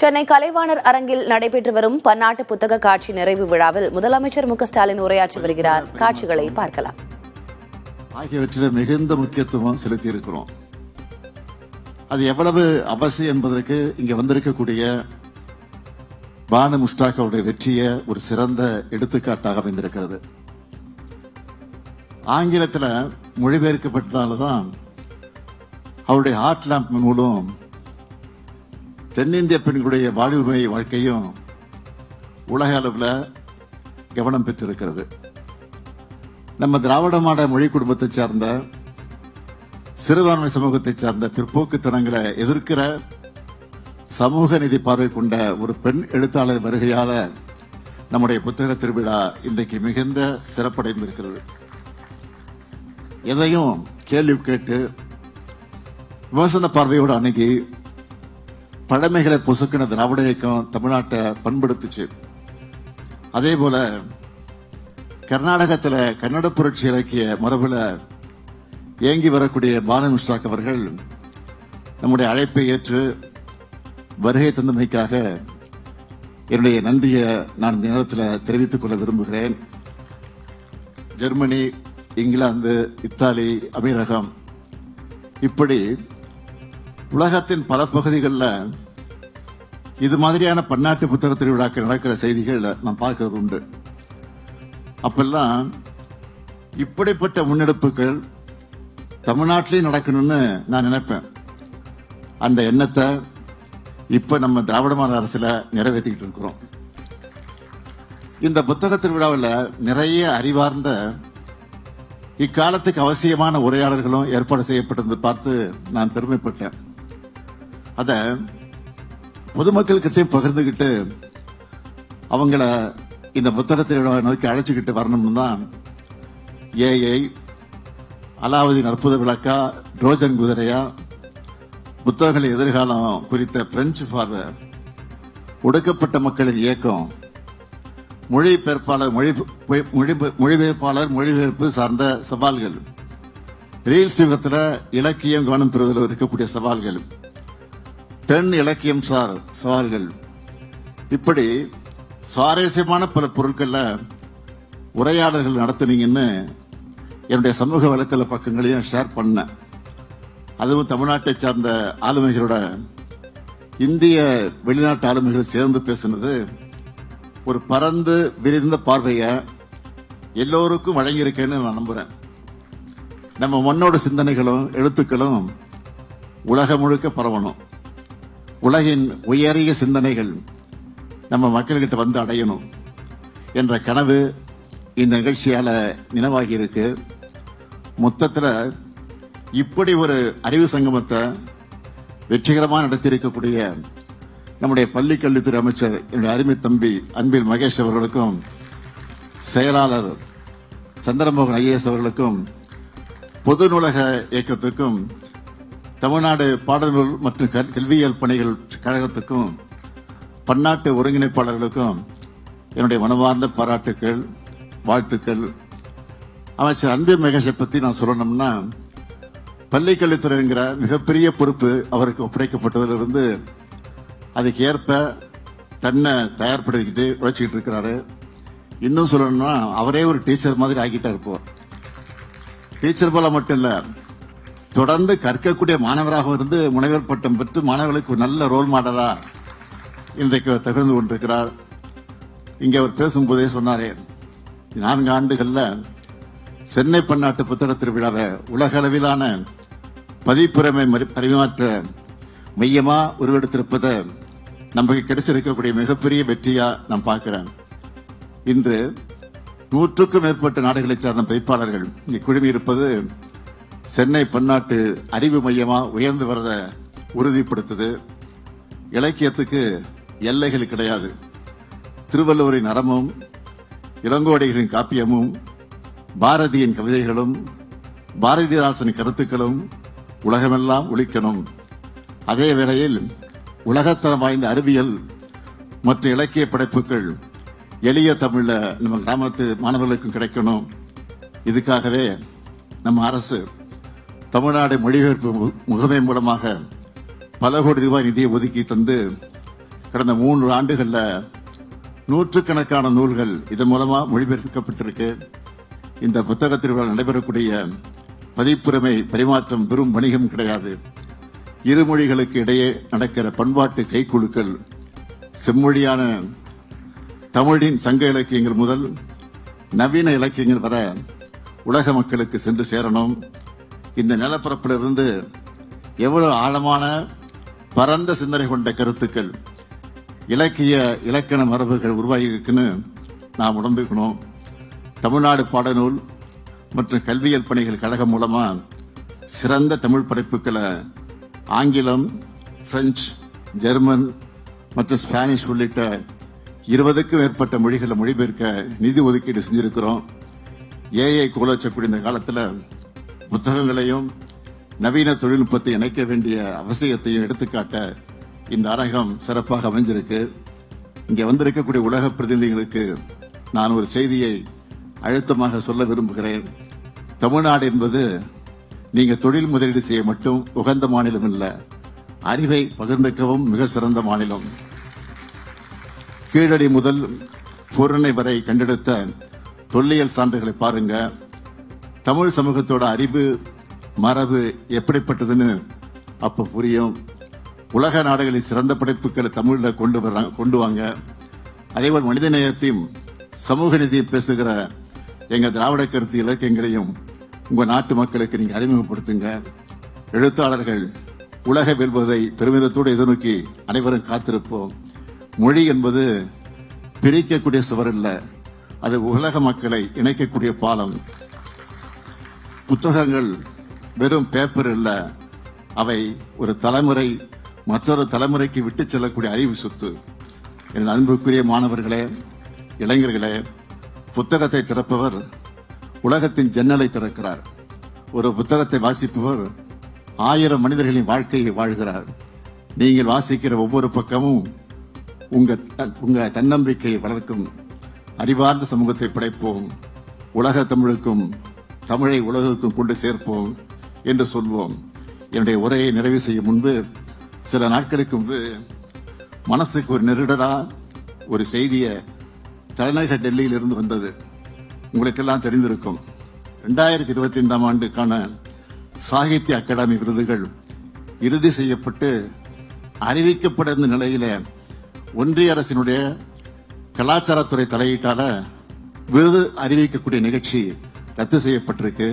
சென்னை கலைவாணர் அரங்கில் நடைபெற்று வரும் பன்னாட்டு புத்தக காட்சி நிறைவு விழாவில் முதலமைச்சர் மு.க.ஸ்டாலின் உரையாற்றி வருகிறார். காட்சிகளை பார்க்கலாம். ஆகியவற்றில் மிகுந்த முக்கியத்துவம் செலுத்தி இருக்கிறோம். அது எவ்வளவு அவசியம் என்பதற்கு இங்க வந்திருக்கக்கூடிய பானு முஷ்டாகவுடைய வெற்றியை ஒரு சிறந்த எடுத்துக்காட்டாக அமைந்திருக்கிறது. ஆங்கிலத்தில் மொழிபெயர்க்கப்பட்டதால்தான் அவருடைய ஹார்ட் லேம்ப் மூலம் தென்னிந்திய பெண்களுடைய வாழ்க்கையும் உலக அளவில் கவனம் பெற்றிருக்கிறது. நம்ம திராவிட மாடல் மொழி குடும்பத்தை சார்ந்த சிறுபான்மை சமூகத்தை சார்ந்த பிற்போக்குத்தனங்களை எதிர்க்கிற சமூக நீதி பார்வை கொண்ட ஒரு பெண் எழுத்தாளர் வருகையால நம்முடைய புத்தக திருவிழா இன்றைக்கு மிகுந்த சிறப்படைந்திருக்கிறது. எதையும் கேள்வி கேட்டு விமர்சன பார்வையோடு அணுகி பழமைகளை பொசுக்கின திராவிட இயக்கம் தமிழ்நாட்டை பண்படுத்துச்சு. அதே போல கர்நாடகத்தில் கன்னட புரட்சி இலக்கிய மரபுல இயங்கி வரக்கூடிய பானு முஷ்டாக் அவர்கள் நம்முடைய அழைப்பை ஏற்று வருகை தந்தமைக்காக என்னுடைய நன்றியை நான் இந்த நேரத்தில் தெரிவித்துக் கொள்ள விரும்புகிறேன். ஜெர்மனி, இங்கிலாந்து, இத்தாலி, அமீரகம் இப்படி உலகத்தின் பல பகுதிகளில் இது மாதிரியான பன்னாட்டு புத்தக திருவிழாக்கள் நடக்கிற செய்திகள் நான் பார்க்கறது உண்டு. அப்பெல்லாம் இப்படிப்பட்ட முன்னெடுப்புகள் தமிழ்நாட்டிலேயும் நடக்கணும்னு நான் நினைப்பேன். அந்த எண்ணத்தை இப்ப நம்ம திராவிட மாடல் அரசுல நிறைவேற்றிக்கிட்டு இருக்கிறோம். இந்த புத்தக திருவிழாவில் நிறைய அறிவார்ந்த இக்காலத்துக்கு அவசியமான உரையாடல்களும் ஏற்பாடு செய்யப்பட்டது பார்த்து நான் பெருமைப்பட்டேன். அத பொதுமக்கள் கிட்டையும் பகிர்ந்துகிட்டு அவங்கள இந்த புத்தக திருவிழாவை நோக்கி அழைச்சுக்கிட்டு வரணும்னு தான் ஏஐ, அலாவுதீன் அற்புத விளக்கா, ட்ரோஜன் குதிரையா, புத்தகங்களின் எதிர்காலம் குறித்த பிரெஞ்சு பார்வை, ஒடுக்கப்பட்ட மக்களின் இயக்கம், மொழிபெயர்ப்பாளர் மொழிபெயர்ப்பு சார்ந்த சவால்கள், ரீல்ஸ் யுகத்தில் இலக்கியம் கவனம் பெறுவதில் இருக்கக்கூடிய சவால்கள், பெண் இலக்கியம் சார் சவால்கள், இப்படி சுவாரஸ்யமான பல பொருட்கள்ல உரையாடல்கள் நடத்துனீங்கன்னு என்னுடைய சமூக வலைத்தள பக்கங்களையும் ஷேர் பண்ணேன். அதுவும் தமிழ்நாட்டை சார்ந்த ஆளுமைகளோட இந்திய வெளிநாட்டு ஆளுமைகள் சேர்ந்து பேசினது ஒரு பரந்து விரிந்த பார்வையை எல்லோருக்கும் வழங்கியிருக்கேன்னு நான் நம்புறேன். நம்ம மண்ணோட சிந்தனைகளும் எழுத்துக்களும் உலகம் முழுக்க பரவணும். உலகின் உயரிய சிந்தனைகள் நம்ம மக்கள்கிட்ட வந்து அடையணும் என்ற கனவு இந்த நிகழ்ச்சியால நினைவாகி இருக்கு. மொத்தத்தில் இப்படி ஒரு அறிவு சங்கமத்தை வெற்றிகரமாக நடத்தியிருக்கக்கூடிய நம்முடைய பள்ளி கல்வித்துறை அமைச்சர் என்னுடைய அருமை தம்பி அன்பில் மகேஷ் அவர்களுக்கும், செயலாளர் சந்திரமோகன் ஐஏஎஸ் அவர்களுக்கும், பொது நூலக இயக்கத்துக்கும், தமிழ்நாடு பாடநூல் மற்றும் கல்வியியல் பணிகள் கழகத்துக்கும், பன்னாட்டு ஒருங்கிணைப்பாளர்களுக்கும் என்னுடைய மனமார்ந்த பாராட்டுக்கள், வாழ்த்துக்கள். அமைச்சர் அன்பில் மகேஷை பத்தி நான் சொல்லணும்னா, பள்ளி கல்வித்துறைங்கிற மிகப்பெரிய பொறுப்பு அவருக்கு ஒப்படைக்கப்பட்டதிலிருந்து அதுக்கு ஏற்ப தன்னை தயார்படுத்திக்கிட்டு உழைச்சிக்கிட்டு இருக்கிறாரு. இன்னும் சொல்லணும்னா அவரே ஒரு டீச்சர் மாதிரி ஆகிட்டா இருப்போம். டீச்சர் போல மட்டும் இல்ல, தொடர்ந்து கற்கக்கூடிய மாணவராக இருந்து முனைவர் பட்டம் பெற்று மாணவர்களுக்கு நல்ல ரோல் மாடலா இன்றைக்கு தகர்ந்து கொண்டிருக்கிறார். இங்க அவர் பேசும்போதே சொன்னாரே, 4 ஆண்டுகள்ல சென்னை பன்னாட்டு புத்தக திருவிழாவை உலக அளவிலான பதிப்புரிமை பரிமாற்ற மையமா உருவெடுத்திருப்பதை நமக்கு கிடைச்சிருக்கக்கூடிய மிகப்பெரிய வெற்றியா நான் பார்க்கிறேன். இன்று 100க்கும் மேற்பட்ட நாடுகளை சார்ந்த பதிப்பாளர்கள் இங்கு குழுமி இருப்பது சென்னை பன்னாட்டு அறிவு மையமா உயர்ந்து வரத உறுதிப்படுத்துது. இலக்கியத்துக்கு எல்லைகள் கிடையாது. திருவள்ளுவரின் அறமும், இளங்கோடிகளின் காப்பியமும், பாரதியின் கவிதைகளும், பாரதிதாசனின் கருத்துக்களும் உலகமெல்லாம் ஒலிக்கணும். அதே வேளையில் உலகத்தரம் வாய்ந்த அறிவியல் மற்ற இலக்கிய படைப்புகள் எளிய தமிழ்ல நம்ம கிராமத்து மாணவர்களுக்கும் கிடைக்கணும். இதுக்காகவே நம்ம அரசு தமிழ்நாடு மொழிபெயர்ப்பு முகமை மூலமாக பல கோடி ரூபாய் நிதியை ஒதுக்கி தந்து கடந்த 3 ஆண்டுகள்ல நூற்றுக்கணக்கான நூல்கள் இதன் மூலமா மொழிபெயர்க்கப்பட்டிருக்கு. இந்த புத்தக திருவிழா நடைபெறக்கூடிய பதிப்புரிமை பரிமாற்றம் பெரும் வணிகம் கிடையாது. இரு மொழிகளுக்கு இடையே நடக்கிற பண்பாட்டு கைக்குழுக்கள் செம்மொழியான தமிழின் சங்க இலக்கியங்கள் முதல் நவீன இலக்கியங்கள் வர உலக மக்களுக்கு சென்று சேரணும். இந்த நிலப்பரப்பிலிருந்து எவ்வளவு ஆழமான பரந்த சிந்தனை கொண்ட கருத்துக்கள், இலக்கிய இலக்கண மரபுகள் உருவாகி இருக்குன்னு நாம் உணர்ந்துக்கணும். தமிழ்நாடு பாடநூல் மற்றும் கல்வியியல் பணிகள் கழகம் மூலமா சிறந்த தமிழ் படைப்புகளை ஆங்கிலம், பிரெஞ்சு, ஜெர்மன் மற்றும் ஸ்பானிஷ் உள்ளிட்ட 20க்கும் மேற்பட்ட மொழிகளை மொழிபெயர்க்க நிதி ஒதுக்கீடு செஞ்சிருக்கிறோம். ஏஐ கோலச்சக்கூடிய இந்த காலத்தில் புத்தகங்களையும் நவீன தொழில்நுட்பத்தை இணைக்க வேண்டிய அவசியத்தையும் எடுத்துக்காட்ட இந்த அரங்கம் சிறப்பாக அமைஞ்சிருக்கு. இங்கே வந்திருக்கக்கூடிய உலக பிரதிநிதிகளுக்கு நான் ஒரு செய்தியை அழுத்தமாக சொல்ல விரும்புகிறேன். தமிழ்நாடு என்பது நீங்க தொழில் முதலீடு செய்ய மட்டும் உகந்த மாநிலம் இல்ல, அறிவை பகிர்ந்துக்கவும் மிக சிறந்த மாநிலம். கீழடி முதல் பூரணை வரை கண்டெடுத்த தொல்லியல் சான்றுகளை பாருங்க. தமிழ் சமூகத்தோட அறிவு மரபு எப்படிப்பட்டதுன்னு அப்ப புரியும். உலக நாடுகளின் சிறந்த படைப்புகளை தமிழ்ல கொண்டு வாங்க. அதேபோல் மனித நேயத்தையும் சமூக நீதியை பேசுகிற எங்க திராவிட கருத்து இலக்கியங்களையும் உங்க நாட்டு மக்களுக்கு நீங்க அறிமுகப்படுத்துங்க. எழுத்தாளர்கள் உலக வெல்வதை பெருமிதத்தோடு எதிர்நோக்கி அனைவரும் காத்திருப்போம். மொழி என்பது பிரிக்கக்கூடிய சுவர் இல்ல, அது உலக மக்களை இணைக்கக்கூடிய பாலம். புத்தகங்கள் வெறும் பேப்பர் இல்ல, அவை ஒரு தலைமுறை மற்றொரு தலைமுறைக்கு விட்டு செல்லக்கூடிய அறிவு சொத்து. என் அன்புக்குரிய மாணவர்களே, இளைஞர்களே, புத்தகத்தை திறப்பவர் உலகத்தின் ஜன்னலை திறக்கிறார். ஒரு புத்தகத்தை வாசிப்பவர் 1000 மனிதர்களின் வாழ்க்கையை வாழ்கிறார். நீங்கள் வாசிக்கிற ஒவ்வொரு பக்கமும் உங்க தன்னம்பிக்கையை வளர்க்கும் அறிவார்ந்த சமூகத்தை படைப்போம். உலக தமிழுக்கும் தமிழை உலகுக்கும் கொண்டு சேர்ப்போம் என்று சொல்வோம். என்னுடைய உரையை நிறைவு செய்யும் முன்பு சில நாட்களுக்கு முன்பு மனசுக்கு ஒரு நெருடலா ஒரு செய்திய தலைநகர் டெல்லியில் இருந்து வந்தது. உங்களுக்கெல்லாம் தெரிந்திருக்கும். 2025ஆம் ஆண்டுக்கான சாகித்ய அகாடமி விருதுகள் இறுதி செய்யப்பட்டு அறிவிக்கப்பட்ட நிலையில ஒன்றிய அரசினுடைய கலாச்சாரத்துறை தலையீட்டால விருது அறிவிக்கக்கூடிய நிகழ்ச்சி ரத்து செய்யப்பட்டிருக்கு.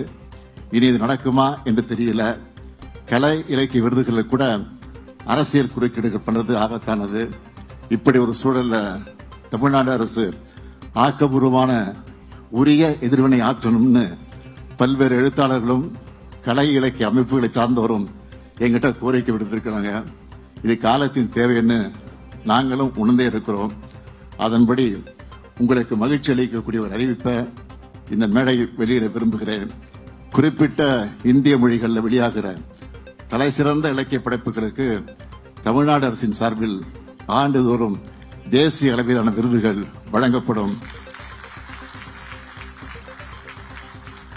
இனி இது நடக்குமா என்று தெரியல. கலை இலக்கிய விருதுகளில் கூட அரசியல் குறுக்கீடுகள் பண்றது ஆபத்தானது. இப்படி ஒரு சூழல்ல தமிழ்நாடு அரசு ஆக்கப்பூர்வமான உரிய எதிர்வினை ஆற்றணும்னு பல்வேறு எழுத்தாளர்களும் கலை இலக்கிய அமைப்புகளை சார்ந்தவரும் எங்கிட்ட கோரிக்கை விடுத்திருக்கிறாங்க. இது காலத்தின் தேவைன்னு நாங்களும் உணர்ந்தே இருக்கிறோம். அதன்படி உங்களுக்கு மகிழ்ச்சி அளிக்கக்கூடிய ஒரு அறிவிப்பை இந்த மேடை வெளியிட விரும்புகிறேன். குறிப்பிட்ட இந்திய மொழிகளில் வெளியாகிற தலை சிறந்த இலக்கிய படைப்புகளுக்கு தமிழ்நாடு அரசின் சார்பில் ஆண்டுதோறும் தேசிய அளவிலான விருதுகள் வழங்கப்படும்.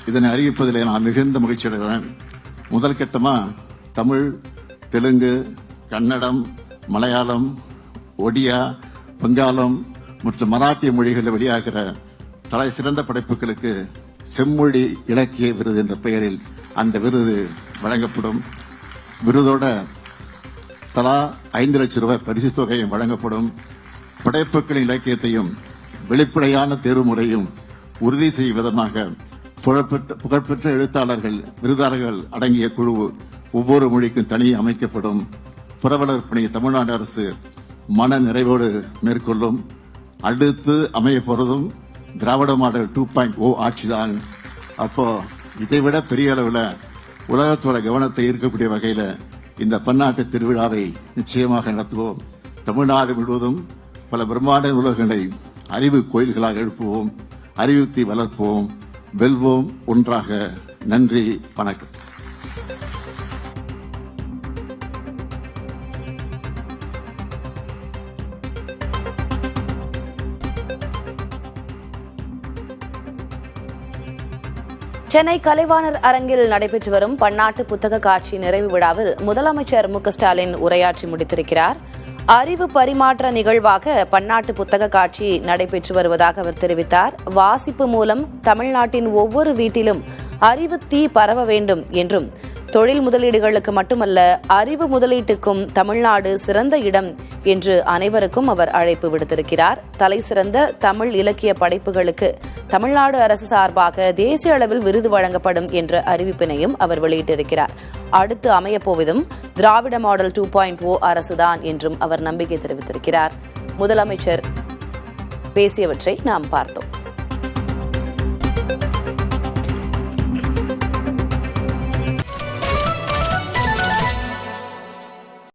இதனை அறிவிப்பதில் நான் மிகுந்த மகிழ்ச்சி அடைகிறேன். முதல் கட்டமா தமிழ், தெலுங்கு, கன்னடம், மலையாளம், ஒடியா, வங்காளம் மற்றும் மராட்டிய மொழிகளில் வெளியாகிற தலை சிறந்த படைப்புகளுக்கு செம்மொழி இலக்கிய விருது என்ற பெயரில் அந்த விருது வழங்கப்படும். விருதோட தலா 5 லட்சம் ரூபாய் பரிசு தொகையும் வழங்கப்படும். படைப்புகளின் இலக்கியத்தையும் வெளிப்படையான தேர்வு முறையும் உறுதி செய்யும் விதமாக புகழ்பெற்ற எழுத்தாளர்கள், விருதாளர்கள் அடங்கிய குழு ஒவ்வொரு மொழிக்கும் தனியே அமைக்கப்படும். புரவலர் பணியை தமிழ்நாடு அரசு மன நிறைவோடு மேற்கொள்ளும். அடுத்து அமைய போறதும் திராவிட மாடல் 2.0 ஆட்சிதான். அப்போ இதைவிட பெரிய அளவில் உலகத்தோட கவனத்தை ஈர்க்கக்கூடிய வகையில் இந்த பன்னாட்டு திருவிழாவை நிச்சயமாக நடத்துவோம். தமிழ்நாடு முழுவதும் பல பிரம்மாண்ட உலகங்களை அறிவு கோயில்களாக எழுப்புவோம். அறிவுத்தை வளர்ப்போம். வெல்வோம் ஒன்றாக. நன்றி, வணக்கம். சென்னை கலைவாணர் அரங்கில் நடைபெற்று வரும் பன்னாட்டு புத்தக காட்சி நிறைவு விழாவில் முதலமைச்சர் மு.க. ஸ்டாலின் உரையாற்றி முடித்திருக்கிறார். அறிவு பரிமாற்ற நிகழ்வாக பன்னாட்டு புத்தக காட்சி நடைபெற்று வருவதாக அவர் தெரிவித்தார். வாசிப்பு மூலம் தமிழ்நாட்டின் ஒவ்வொரு வீட்டிலும் அறிவு தீ பரவ வேண்டும் என்றும், தொழில் முதலீடுகளுக்கு மட்டுமல்ல அறிவு முதலீட்டுக்கும் தமிழ்நாடு சிறந்த இடம் என்று அனைவருக்கும் அவர் அழைப்பு விடுத்திருக்கிறார். தலைசிறந்த தமிழ் இலக்கிய படைப்புகளுக்கு தமிழ்நாடு அரசு சார்பாக தேசிய அளவில் விருது வழங்கப்படும் என்ற அறிவிப்பினையும் அவர் வெளியிட்டிருக்கிறார். அடுத்து அமையப்போவதும் திராவிட மாடல் 2.0 அரசுதான் என்றும் அவர் நம்பிக்கை தெரிவித்திருக்கிறார். முதலமைச்சர் பேசியவற்றை நாம் பார்த்தோம்.